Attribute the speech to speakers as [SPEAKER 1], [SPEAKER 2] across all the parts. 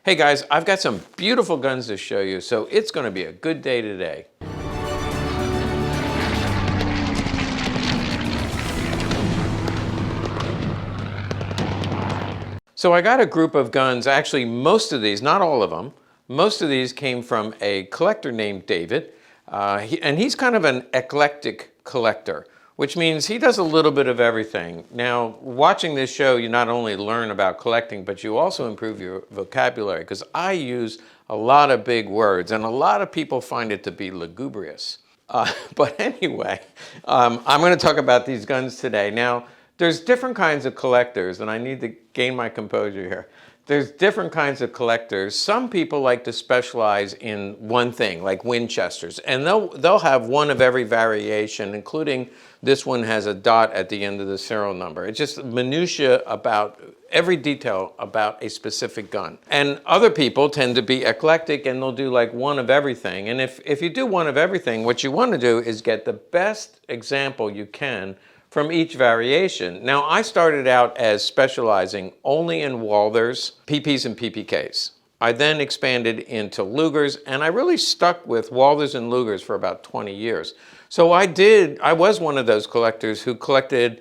[SPEAKER 1] Hey guys, I've got some beautiful guns to show you, so it's going to be a good day today. So I got a group of guns, actually most of these, not all of them, most of these came from a collector named David, and he's kind of an eclectic collector, which means he does a little bit of everything. Now, watching this show, you not only learn about collecting, but you also improve your vocabulary, because I use a lot of big words, and a lot of people find it to be lugubrious. But anyway, I'm going to talk about these guns today. Now, there's different kinds of collectors, and I need to gain my composure here. There's different kinds of collectors. Some people like to specialize in one thing, like Winchesters, and they'll have one of every variation, including this one has a dot at the end of the serial number. It's just minutia about every detail about a specific gun. And other people tend to be eclectic, and they'll do like one of everything. And if you do one of everything, what you want to do is get the best example you can from each variation. Now, I started out as specializing only in Walthers, PPs, and PPKs. I then expanded into Lugers, and I really stuck with Walthers and Lugers for about 20 years. So I was one of those collectors who collected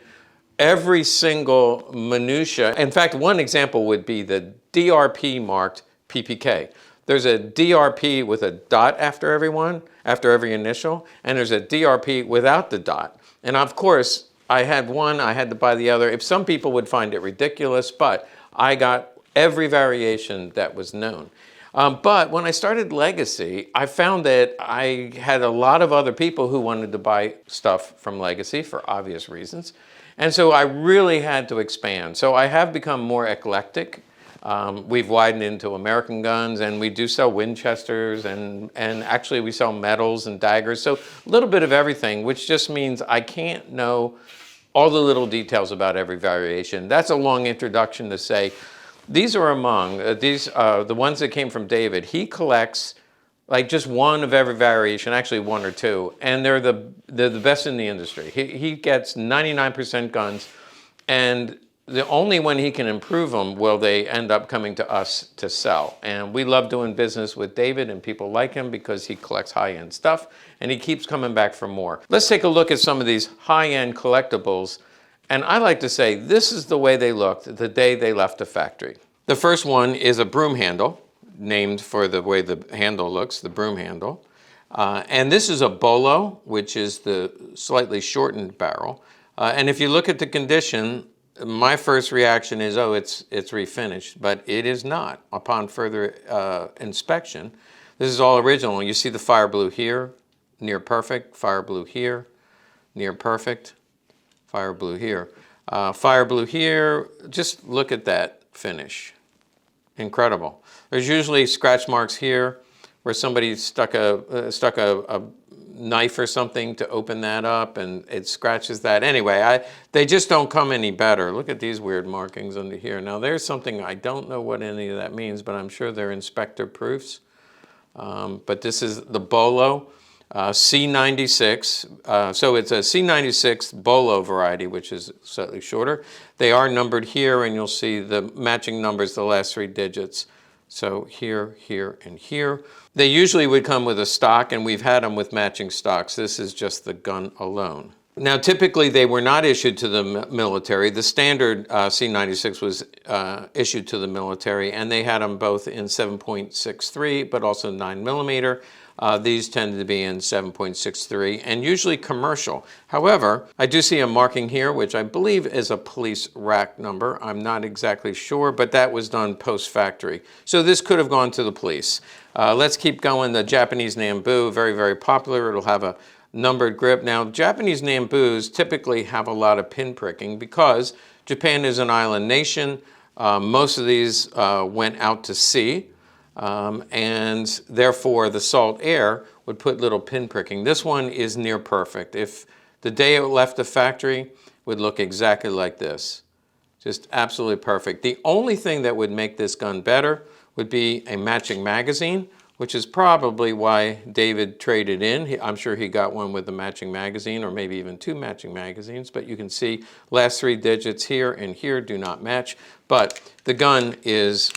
[SPEAKER 1] every single minutia. In fact, one example would be the DRP marked PPK. There's a DRP with a dot after every initial, and there's a DRP without the dot. And of course, I had one, I had to buy the other. If some people would find it ridiculous, but I got every variation that was known. But when I started Legacy, I found that I had a lot of other people who wanted to buy stuff from Legacy for obvious reasons. And so I really had to expand. So I have become more eclectic. We've widened into American guns, and we do sell Winchesters, and actually we sell medals and daggers. So a little bit of everything, which just means I can't know all the little details about every variation. That's a long introduction to say, these are among, the ones that came from David. He collects like just one of every variation, actually one or two, and they're the best in the industry. He gets 99% guns, and only when he can improve them will they end up coming to us to sell. And we love doing business with David, and people like him because he collects high-end stuff, and he keeps coming back for more. Let's take a look at some of these high-end collectibles. And I like to say this is the way they looked the day they left the factory. The first one is a broom handle, named for the way the handle looks, the broom handle. And this is a bolo, which is the slightly shortened barrel. And if you look at the condition, my first reaction is, oh, it's refinished, but it is not. Upon further inspection, this is all original. You see the fire blue here, near perfect, fire blue here, near perfect, fire blue here. Fire blue here, just look at that finish. Incredible. There's usually scratch marks here where somebody stuck a knife or something to open that up, and it scratches that. Anyway, they just don't come any better. Look at these weird markings under here. Now there's something, I don't know what any of that means, but I'm sure they're inspector proofs. But this is the Bolo C96. So it's a C96 Bolo variety, which is slightly shorter. They are numbered here, and you'll see the matching numbers, the last 3 digits. So here, here, and here. They usually would come with a stock, and we've had them with matching stocks. This is just the gun alone. Now, typically, they were not issued to the military. The standard C96 was issued to the military, and they had them both in 7.63, but also 9mm. These tend to be in 7.63 and usually commercial. However, I do see a marking here, which I believe is a police rack number. I'm not exactly sure, but that was done post-factory. So this could have gone to the police. Let's keep going. The Japanese Nambu, very, very popular. It'll have a numbered grip. Now, Japanese Nambus typically have a lot of pin pricking because Japan is an island nation. Most of these went out to sea. And therefore the salt air would put little pin pricking. This one is near perfect. If the day it left the factory, would look exactly like this. Just absolutely perfect. The only thing that would make this gun better would be a matching magazine, which is probably why David traded in. I'm sure he got one with a matching magazine, or maybe even 2 matching magazines, but you can see last 3 digits here and here do not match. But the gun is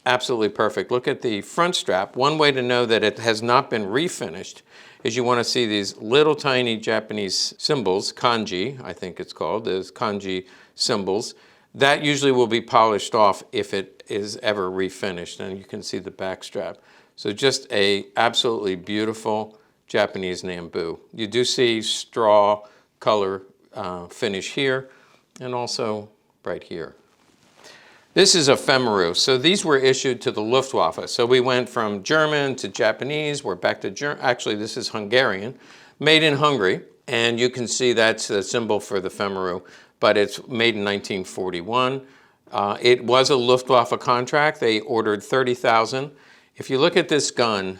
[SPEAKER 1] absolutely perfect. Look at the front strap. One way to know that it has not been refinished is you want to see these little tiny Japanese symbols, kanji, I think it's called, those kanji symbols. That usually will be polished off if it is ever refinished, and you can see the back strap. So just a absolutely beautiful Japanese Nambu. You do see straw color finish here, and also right here. This is a Femeru. So these were issued to the Luftwaffe. So we went from German to Japanese. We're back to German. Actually, this is Hungarian, made in Hungary. And you can see that's the symbol for the Femeru, but it's made in 1941. It was a Luftwaffe contract. They ordered 30,000. If you look at this gun,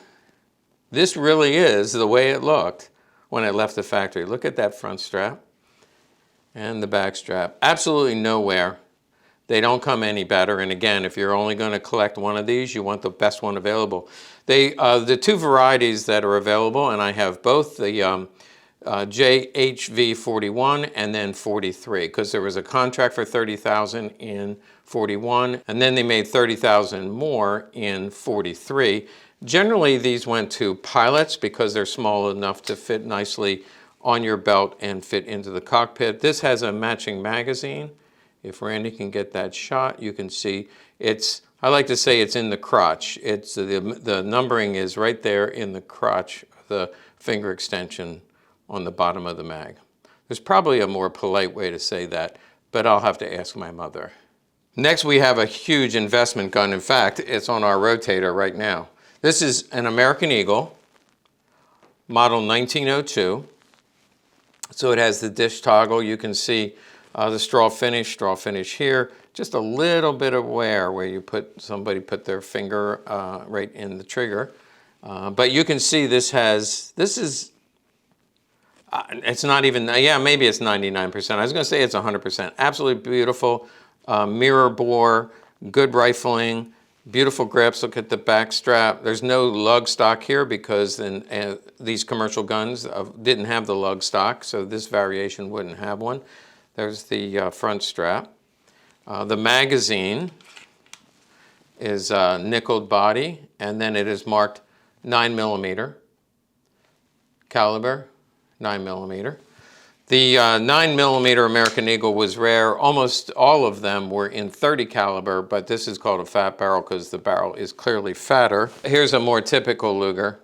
[SPEAKER 1] this really is the way it looked when it left the factory. Look at that front strap and the back strap. Absolutely no wear. They don't come any better. And again, if you're only going to collect one of these, you want the best one available. The two varieties that are available, and I have both the JHV 41 and then 43, because there was a contract for 30,000 in 41, and then they made 30,000 more in 43. Generally, these went to pilots because they're small enough to fit nicely on your belt and fit into the cockpit. This has a matching magazine. If Randy can get that shot, you can see I like to say it's in the crotch. The numbering is right there in the crotch, the finger extension on the bottom of the mag. There's probably a more polite way to say that, but I'll have to ask my mother. Next, we have a huge investment gun. In fact, it's on our rotator right now. This is an American Eagle, model 1902. So it has the dish toggle. You can see the straw finish here. Just a little bit of wear where somebody put their finger right in the trigger. But you can see it's not even, maybe it's 99%. I was going to say it's 100%. Absolutely beautiful. Mirror bore, good rifling, beautiful grips. Look at the back strap. There's no lug stock here because these commercial guns didn't have the lug stock, so this variation wouldn't have one. There's the front strap. The magazine is nickeled body, and then it is marked 9mm caliber, 9mm. The 9mm American Eagle was rare. Almost all of them were in 30 caliber, but this is called a fat barrel because the barrel is clearly fatter. Here's a more typical Luger,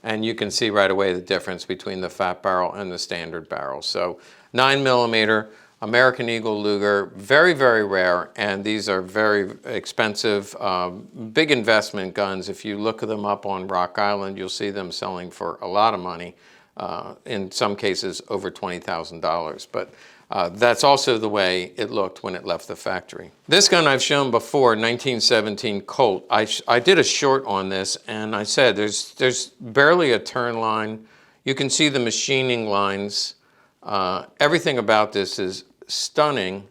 [SPEAKER 1] and you can see right away the difference between the fat barrel and the standard barrel. So 9mm American Eagle Luger, very, very rare, and these are very expensive, big investment guns. If you look them up on Rock Island, you'll see them selling for a lot of money, in some cases over $20,000. But that's also the way it looked when it left the factory. This gun I've shown before, 1917 Colt. I did a short on this, and I said there's barely a turn line. You can see the machining lines. Everything about this is stunning,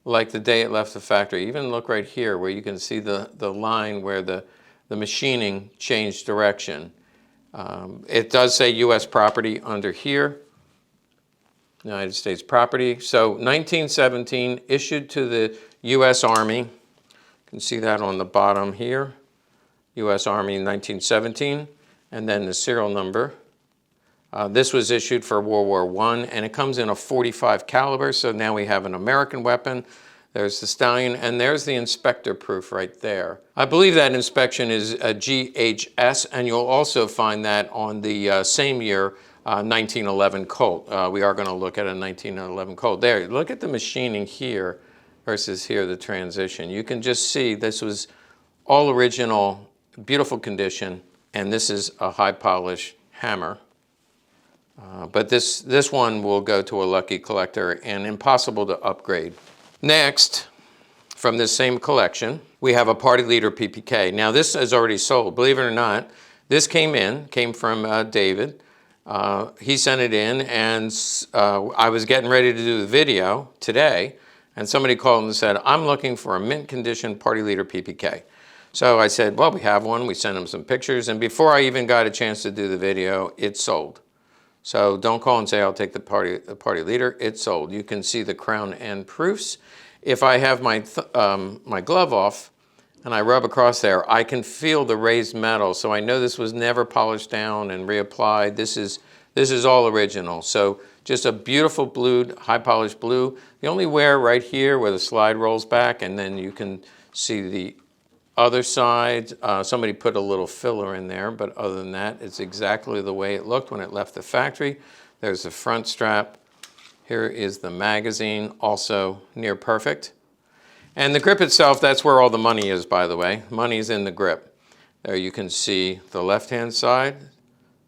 [SPEAKER 1] like the day it left the factory. Even look right here where you can see the line where the machining changed direction. It does say U.S. property under here, United States property. So 1917, issued to the U.S. Army. You can see that on the bottom here, U.S. Army 1917, and then the serial number. This was issued for World War I, and it comes in a .45 caliber, so now we have an American weapon. There's the Stallion, and there's the inspector proof right there. I believe that inspection is a GHS, and you'll also find that on the same year, 1911 Colt. We are going to look at a 1911 Colt. There, look at the machining here versus here, the transition. You can just see this was all original, beautiful condition, and this is a high polish hammer. But this one will go to a lucky collector and impossible to upgrade. Next, from this same collection, we have a Party Leader PPK. Now this is already sold. Believe it or not, this came from David. He sent it in, and I was getting ready to do the video today, and somebody called and said, I'm looking for a mint condition Party Leader PPK. So I said, well, we have one. We sent him some pictures, and before I even got a chance to do the video, it sold. So don't call and say, I'll take the Party Leader. It's sold. You can see the crown and proofs. If I have my glove off, and I rub across there, I can feel the raised metal. So I know this was never polished down and reapplied. This is all original. So just a beautiful blue, high polished blue. The only wear right here where the slide rolls back, and then you can see the other side. Somebody put a little filler in there, but other than that, it's exactly the way it looked when it left the factory. There's the front strap. Here is the magazine, also near perfect. And the grip itself, that's where all the money is, by the way. Money's in the grip. There you can see the left-hand side,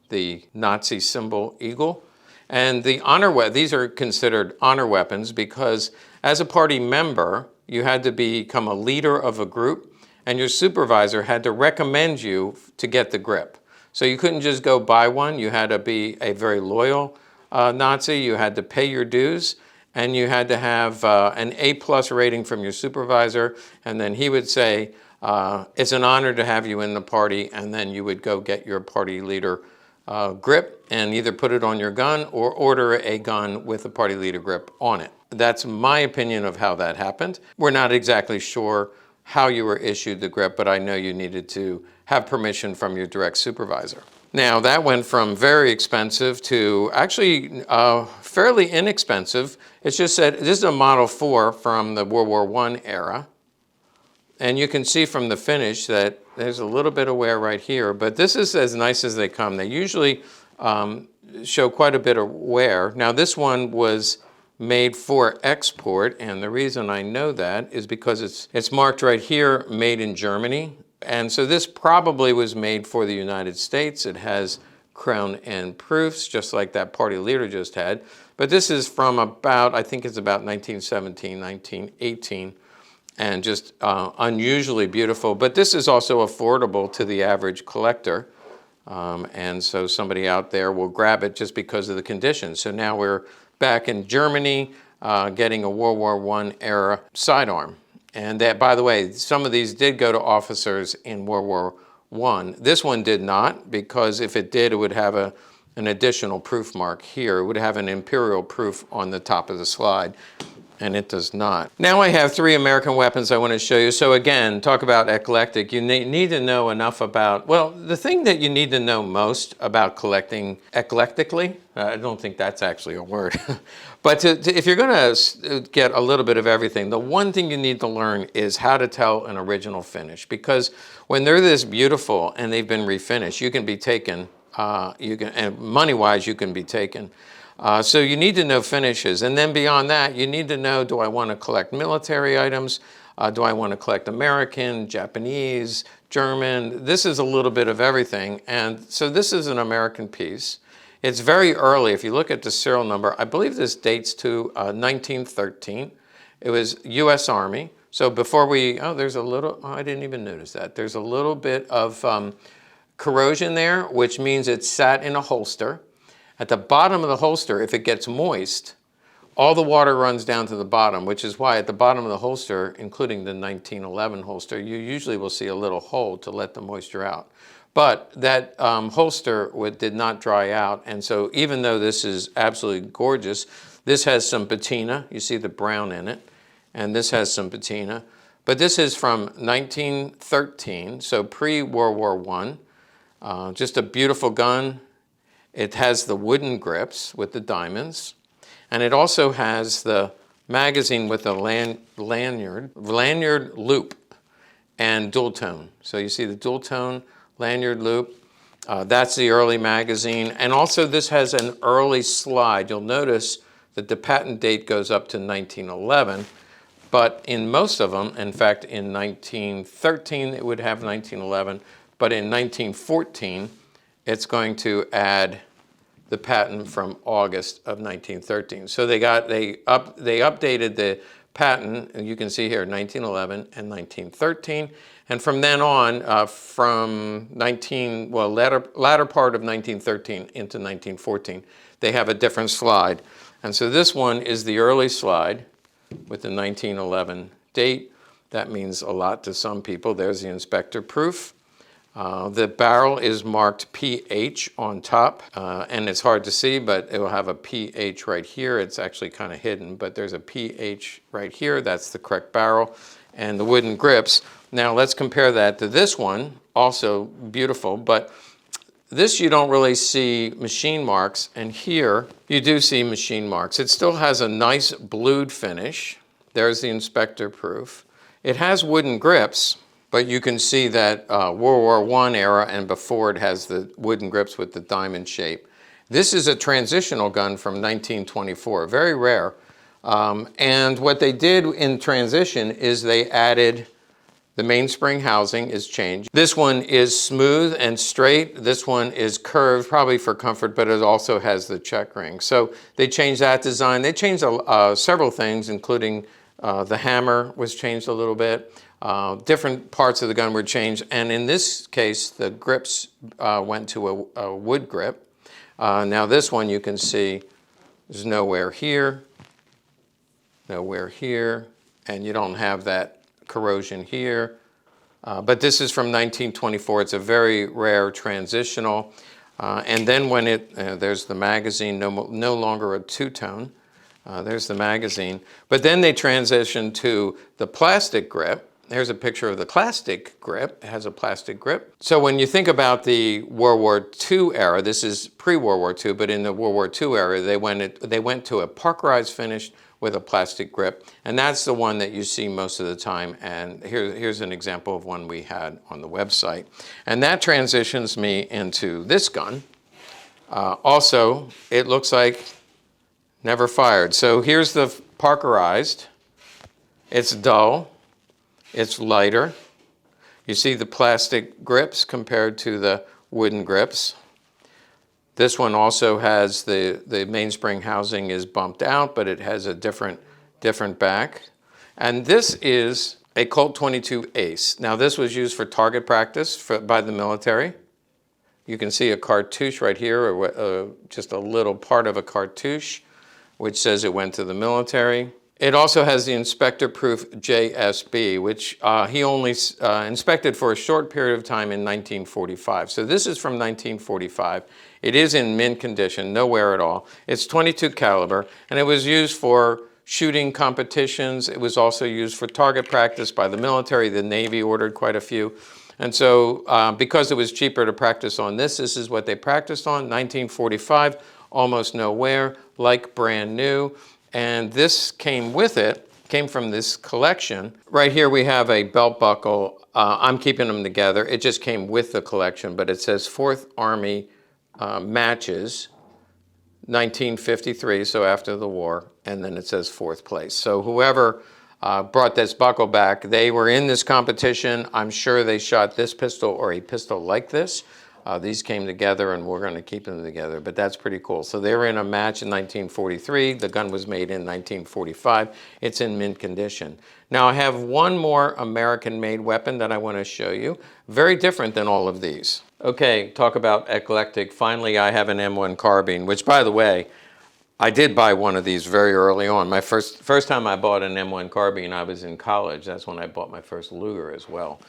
[SPEAKER 1] the Nazi symbol eagle. And the these are considered honor weapons because as a party member, you had to become a leader of a group, and your supervisor had to recommend you to get the grip. So you couldn't just go buy one. You had to be a very loyal Nazi. You had to pay your dues. And you had to have an A+ rating from your supervisor, and then he would say, it's an honor to have you in the party, and then you would go get your party leader grip and either put it on your gun or order a gun with a party leader grip on it. That's my opinion of how that happened. We're not exactly sure how you were issued the grip, but I know you needed to have permission from your direct supervisor. Now that went from very expensive to actually fairly inexpensive. It's just that this is a Model 4 from the World War I era. And you can see from the finish that there's a little bit of wear right here, but this is as nice as they come. They usually show quite a bit of wear. Now this one was made for export, and the reason I know that is because it's marked right here, made in Germany. And so this probably was made for the United States. It has crown and proofs, just like that party leader just had. But this is from about, I think it's about 1917, 1918, and just unusually beautiful. But this is also affordable to the average collector. And so somebody out there will grab it just because of the condition. So now we're back in Germany getting a World War I era sidearm. And that, by the way, some of these did go to officers in World War I. This one did not, because if it did, it would have an additional proof mark here. It would have an imperial proof on the top of the slide, and it does not. Now I have 3 American weapons I want to show you. So again, talk about eclectic. You need to know enough about, well, the thing that you need to know most about collecting eclectically, I don't think that's actually a word, but if you're going to get a little bit of everything, the one thing you need to learn is how to tell an original finish. Because when they're this beautiful and they've been refinished, you can be taken, and money-wise, you can be taken. So you need to know finishes. And then beyond that, you need to know, do I want to collect military items? Do I want to collect American, Japanese, German? This is a little bit of everything. And so this is an American piece. It's very early. If you look at the serial number, I believe this dates to 1913. It was U.S. Army. So before there's a little, I didn't even notice that. There's a little bit of corrosion there, which means it sat in a holster. At the bottom of the holster, if it gets moist, all the water runs down to the bottom, which is why at the bottom of the holster, including the 1911 holster, you usually will see a little hole to let the moisture out. But that holster did not dry out, and so even though this is absolutely gorgeous, this has some patina. You see the brown in it, and this has some patina. But this is from 1913, so pre-World War I. Just a beautiful gun. It has the wooden grips with the diamonds, and it also has the magazine with the lanyard loop and dual tone. So you see the dual tone lanyard loop. That's the early magazine. And also this has an early slide. You'll notice that the patent date goes up to 1911, but in most of them, in fact, in 1913, it would have 1911, but in 1914, it's going to add the patent from August of 1913. So they updated the patent, and you can see here 1911 and 1913, and from then on, latter part of 1913 into 1914, they have a different slide. And so this one is the early slide with the 1911 date. That means a lot to some people. There's the inspector proof. The barrel is marked PH on top, and it's hard to see, but it will have a PH right here. It's actually kind of hidden, but there's a PH right here. That's the correct barrel. and the wooden grips. Now let's compare that to this one, also beautiful, but this you don't really see machine marks, and here you do see machine marks. It still has a nice blued finish. There's the inspector proof. It has wooden grips, but you can see that World War I era and before it has the wooden grips with the diamond shape. This is a transitional gun from 1924, very rare. And what they did in transition is they added the mainspring housing is changed. This one is smooth and straight. This one is curved, probably for comfort, but it also has the check ring. So they changed that design. They changed several things, including the hammer was changed a little bit. Different parts of the gun were changed. And in this case, the grips went to a wood grip. Now this one you can see there's nowhere here, and you don't have that corrosion here. But this is from 1924. It's a very rare transitional. And then when there's the magazine, no longer a two-tone. There's the magazine. But then they transitioned to the plastic grip. Here's a picture of the plastic grip. It has a plastic grip. So when you think about the World War II era, this is pre-World War II, but in the World War II era, they went to a parkerized finish with a plastic grip, and that's the one that you see most of the time. And here's an example of one we had on the website. And that transitions me into this gun. Also, it looks like never fired. So here's the parkerized. It's dull. It's lighter. You see the plastic grips compared to the wooden grips. This one also has the mainspring housing is bumped out, but it has a different back. And this is a Colt 22 Ace. Now this was used for target practice by the military. You can see a cartouche right here, or just a little part of a cartouche, which says it went to the military. It also has the inspector-proof JSB, which he only inspected for a short period of time in 1945. So this is from 1945. It is in mint condition, no wear at all. It's 22 caliber, and it was used for shooting competitions. It was also used for target practice by the military. The Navy ordered quite a few. And so because it was cheaper to practice on this is what they practiced on. 1945, almost no wear, like brand new. And this came with it, came from this collection. Right here we have a belt buckle. I'm keeping them together. It just came with the collection, but it says 4th Army matches, 1953, so after the war, and then it says 4th place. So whoever brought this buckle back, they were in this competition. I'm sure they shot this pistol or a pistol like this. These came together, and we're going to keep them together, but that's pretty cool. So they were in a match in 1943. The gun was made in 1945. It's in mint condition. Now I have one more American-made weapon that I want to show you. Very different than all of these. Okay, talk about eclectic. Finally, I have an M1 carbine, which, by the way, I did buy one of these very early on. My first time I bought an M1 carbine, I was in college. That's when I bought my first Luger as well.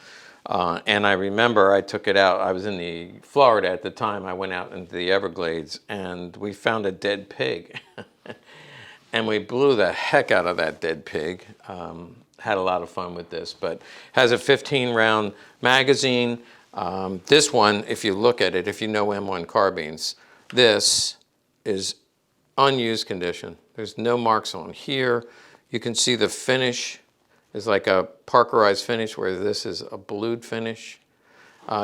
[SPEAKER 1] And I remember I took it out. I was in Florida at the time. I went out into the Everglades, and we found a dead pig. And we blew the heck out of that dead pig. Had a lot of fun with this, but has a 15-round magazine. This one, if you look at it, if you know M1 carbines, this is unused condition. There's no marks on here. You can see the finish is like a parkerized finish, where this is a blued finish.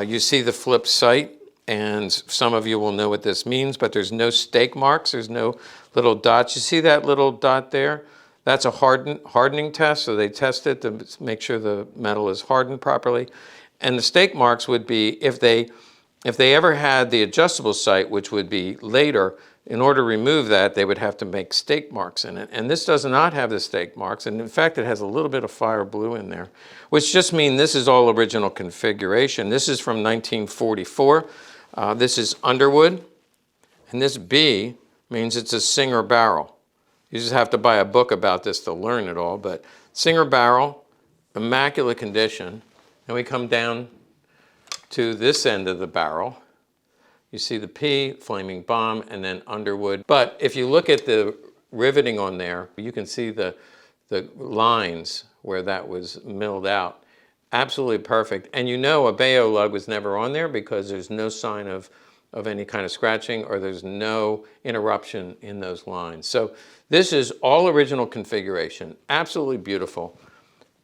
[SPEAKER 1] You see the flip sight, and some of you will know what this means, but there's no stake marks. There's no little dots. You see that little dot there? That's a hardening test, so they test it to make sure the metal is hardened properly. And the stake marks would be if they ever had the adjustable sight, which would be later. In order to remove that, they would have to make stake marks in it. And this does not have the stake marks. And in fact, it has a little bit of fire blue in there, which just means this is all original configuration. This is from 1944. This is Underwood. And this B means it's a Singer barrel. You just have to buy a book about this to learn it all. But Singer barrel, immaculate condition. And we come down to this end of the barrel. You see the P, flaming bomb, and then Underwood. But if you look at the riveting on there, you can see the lines where that was milled out. Absolutely perfect. And you know a Bayo lug was never on there because there's no sign of any kind of scratching, or there's no interruption in those lines. So this is all original configuration. Absolutely beautiful.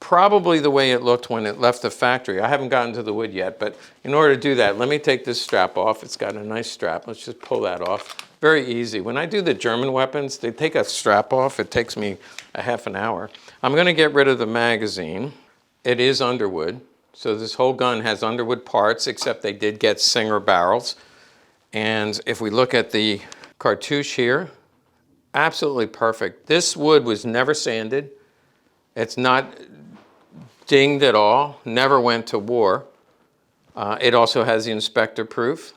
[SPEAKER 1] Probably the way it looked when it left the factory. I haven't gotten to the wood yet, but in order to do that, let me take this strap off. It's got a nice strap. Let's just pull that off. Very easy. When I do the German weapons, they take a strap off. It takes me a half an hour. I'm going to get rid of the magazine. It is underwood. So this whole gun has underwood parts, except they did get Singer barrels. And if we look at the cartouche here, absolutely perfect. This wood was never sanded. It's not dinged at all, never went to war. It also has the inspector proof.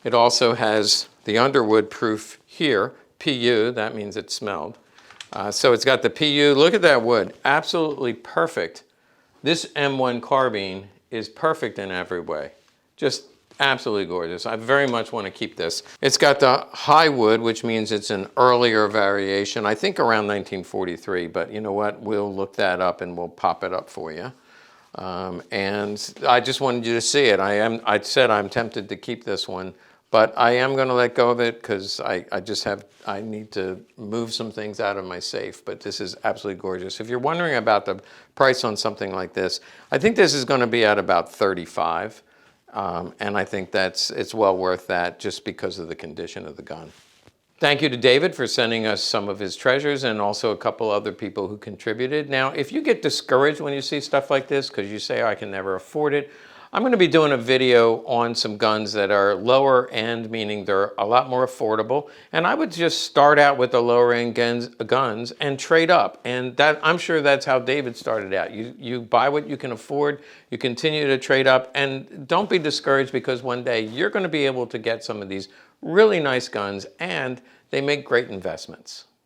[SPEAKER 1] It also has the underwood proof here, PU, that means it smelled. So it's got the PU, look at that wood, absolutely perfect. This M1 carbine is perfect in every way. Just absolutely gorgeous. I very much want to keep this. It's got the high wood, which means it's an earlier variation, I think around 1943, but you know what? We'll look that up and we'll pop it up for you. And I just wanted you to see it. I said I'm tempted to keep this one, but I am going to let go of it because I need to move some things out of my safe. But this is absolutely gorgeous. If you're wondering about the price on something like this, I think this is going to be at about $35. And I think it's well worth that just because of the condition of the gun. Thank you to David for sending us some of his treasures, and also a couple other people who contributed. Now, if you get discouraged when you see stuff like this because you say, I can never afford it, I'm going to be doing a video on some guns that are lower end, meaning they're a lot more affordable. And I would just start out with the lower end guns and trade up. And that, I'm sure that's how David started out. You buy what you can afford, you continue to trade up, and don't be discouraged because one day you're going to be able to get some of these really nice guns, and they make great investments.